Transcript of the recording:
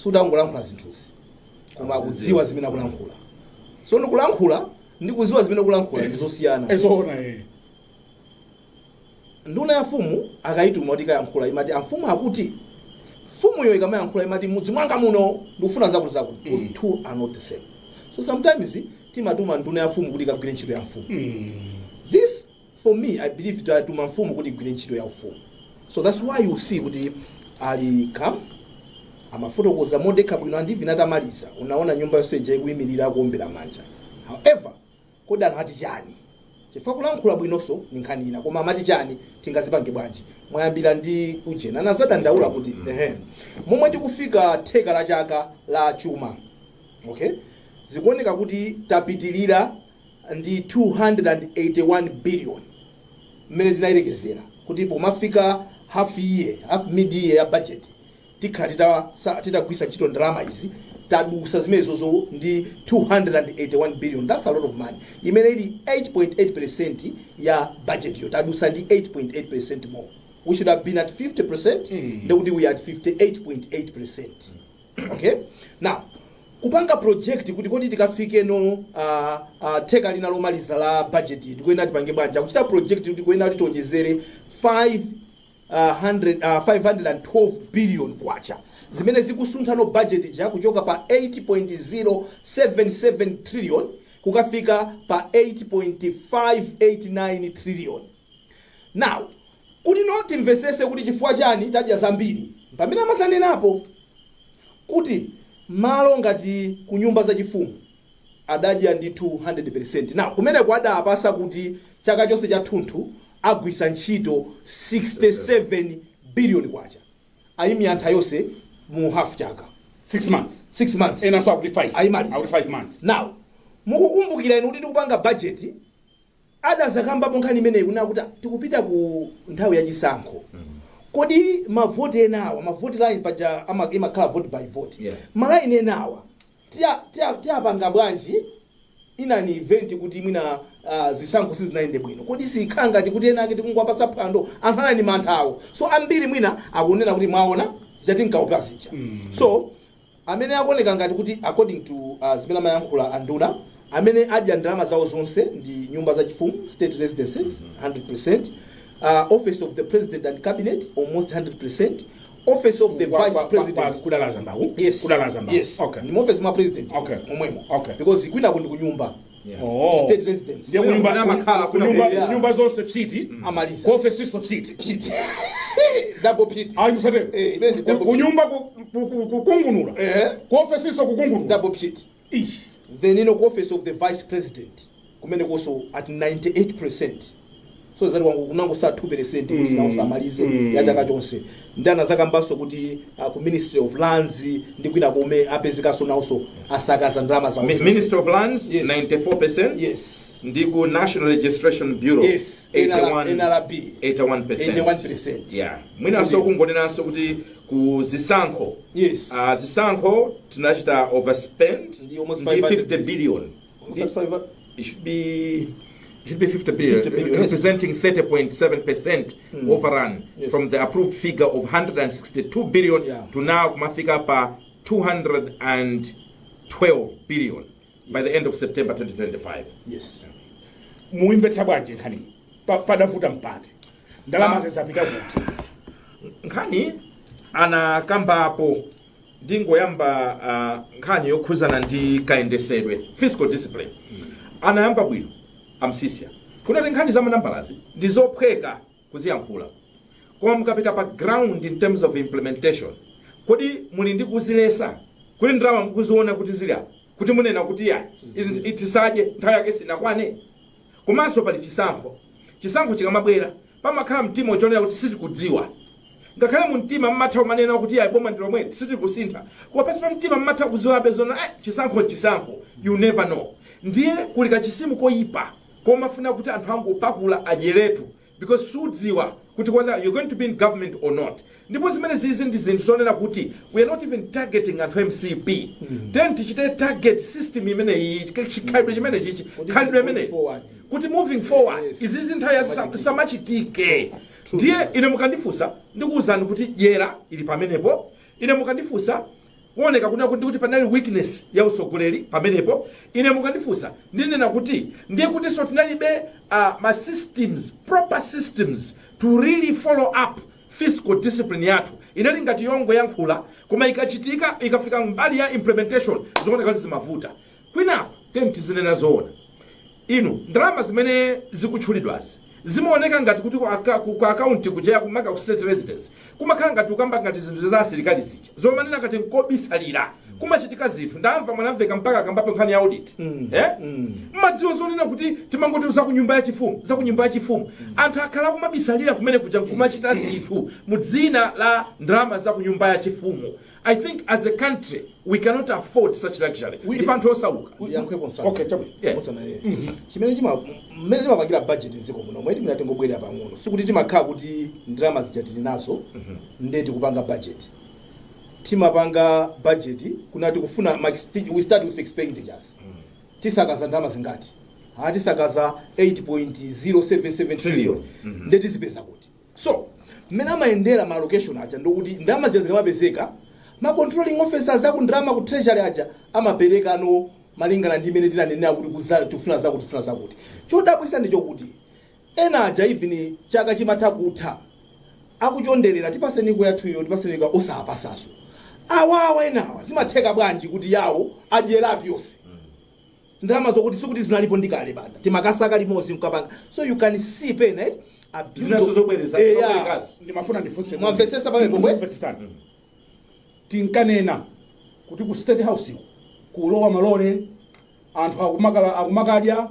sudangolankhula zinthuzi koma kudziwa zimene akulankhula. So ndikulankhula ndi kudziwa zimene akulankhula ndizosiyana. Ezoona nduna ya mfumu akayituma kuti kayankhula imati amfumu akuti mfumu yo ikamayankhula imati mudzi mwanga muno ndikufuna zakuti because two are not the same. So sometimes timatuma nduna ya mfumu kuti ikagwire ntchito ya mfumu. This for me I believe tatuma mfumu kuti igwire ntchito ya mfumu. So that's why you see kuti ali come amafotokoza modeka bwino andivi natamaliza unaona nyumba yonse ikuyimirira kuombera manja. However kodi anati chani chifukwa kulankhula bwinonso ni nkhani ina koma amati chani tingazipange bwanji mwayambira ndi ujena anazadandaula kuti momwe tikufika theka la chaka la chuma okay zikuoneka kuti tapitilira ndi 281 billion mmene tinayilekezera kuti pomafika half mid year ya budget tikhala titagwisa ntchito ndalama izi tadusa zimenezozo ndi 281 billion. That's a lot of money. Imene ili 8.8% ya budget yo tadusa ndi 8.8% more. We should have been at 50%. Then we are at 58.8%. Okay? Now, kupanga project kuti kodi tikafike no theka lina lomaliza la budget tikuenda tipange bwanja kuchita project kuti kuenda titonjezere 512 billion kwacha zimene zikusuntha no budget ja kuchoka pa 8.077 trillion kukafika pa 8.589 trillion. Now kuti noti mvesese kuti chifukwa chani tadya zambiri pamene amasanenapo kuti malo ngati kunyumba za chifumu adadya ndi 200%. Now kumene kwada apasa kuti chaka chonse cha thunthu agwisa ntchito 67 billion kwacha ayimi antha yonse mu half chaka 6 months. 6 months Ena so akuti 5 ayimaliza akuti 5 months. Now mukukumbukira inu kuti tikupanga budget adazakambapo nkhani imeneyi kuna kuti tikupita ku nthawi ya chisankho kodi mavoti enawa mavoti line paja imakhala vote by vote malaini enawa tiyapanga bwanji inani event kuti mwina zisankho sizinayende bwino kodi sikhala ngati kuti enake tikungwapasa phwando anthu anali manthawo so ambiri mwina akunena kuti mwaona zati nkaupa zija. So amene akuoneka ngati kuti according to zimene amayankhula anduna amene adya ndalama zawo zonse ndi nyumba za chifumu state residences 100%, office of the president and cabinet almost 100%, office of the vice president kudalaza mbawu kudalaza mbawu okay ni office ma president okay omwemo okay because ikwina kundi kunyumba state residence ndio nyumba zonse city amaliza office of city double pit ayusate kunyumba kukungunura office so kukungunura double pit then in the office of the vice president kumene koso at 98%. So zali wangu kunango saa 2% kuti nawo amalize ya chaka chonse ndana zakambaso kuti ku ministry of lands ndi kwina kome apezekaso nawso asakaza ndalama za ministry of lands 94%. Yes. Ndi ku national registration bureau 81%. Yeah. Mwina so kungonenaso kuti ku zisankho zisankho tinachita overspend ndi 50 billion. It should be 50 billion, representing 30.7% overrun from the approved figure of 162 billion to now kumafika pa 212 billion by the end of September 2025. Yes. Muimbe tabanje nkhani padavuta mpate ndalama zizapita kuti nkhani anakambapo ndingoyamba nkhani yokhuzana ndi kayendesedwe fiscal discipline anayamba bwino amsisia kunati nkhani za manambalazi ndizophweka kuziyankhula koma mukapita pa ground in terms of implementation kodi muli ndi kuzilesa kuli ndalama mukuziona kuti zili apo kuti munena kuti yayi itisaje nthawi yake sinakwane komanso pali chisankho chikamabwera pamakhala mtima uchonera kuti sitikudziwa ngakhale mu mtima mmatha manena kuti yayi boma ndilomwe sitikusintha koma pasi pa mtima mmatha kuziwabe zona chisankho you never know ndiye kuli kachisimu koyipa koma funa kuti anthu angopakula ajeretu because sudziwa kuti whether you're going to be in government or not ndipo zimene zizi ndi zinthu zonena kuti we are not even targeting anthu MCP then tichite target system imene iyi chikhalidwe chimene chichi khalidwe imene kuti moving forward izizi nthawi samachitike ndiye ine mukandifunsa ndikuwuzani kuti jera ili pamenepo ine mukandifunsa kuoneka kuti panali weakness ya usogoleri pamenepo. Ine mukandifunsa ndinena kuti ndiye kuti so tinalibe ma systems, proper systems to really follow up fiscal discipline yathu. Inali ngati yongo yankhula koma ikachitika ikafika mbali ya implementation zikuoneka zimavuta. Kwinapo tizinena zoona, inu ndalama zimene zikutchulidwazi zimaoneka ngati kuti ku account kuja kumaka ku state residence kumakhala ngati ukamba ngati zinthu za asilikali zija zomanena ngati nkobisalira kumachitika zinthu. Ndamva mwanamveka mpaka akambapo nkhani ya audit mmadziwo zonena kuti timangoti za kunyumba ya chifumu anthu akhala kumabisalira kumene kuja kumachita zinthu mu dzina la ndalama za kunyumba ya chifumu. I think as a country we cannot afford such luxury. If anthu osauka. Okay, chimene chimapangira budget nziko muno mweti minatengobwerera pang'ono sikuti timakhala kuti ndalama zija tili nazo ndeti kupanga budget. Timapanga budget kunati kufuna we start with expenditures. Tisakaza ndalama zingati? Tisakaza 8.077 trillion. Ndeti zipeza kuti. So, mmene amayendera ma allocation aja ndokuti ndalama zija zikamapezeka ma controlling officers aku ndalama ku treasury aja amapereka no malingana ndi imene tinanena kuti kufuna zakuti. Chodabwisa ndicho kuti ena aja even chaka chimatha kutha akuchonderera tipaseni ku yathuyo tipaseni ka osapasaso. Awawa enawa zimatheka bwanji kuti yawo adyeratu yonse. Ndalama zokuti sikuti zinalipo ndikale banda timakasaka limodzi nkapanga. So you can see pena business zobwereza ndimafuna ndifunse mwamvesesa pamwe pomwe tinkanena kuti ku state house kulowa malole anthu akumakadya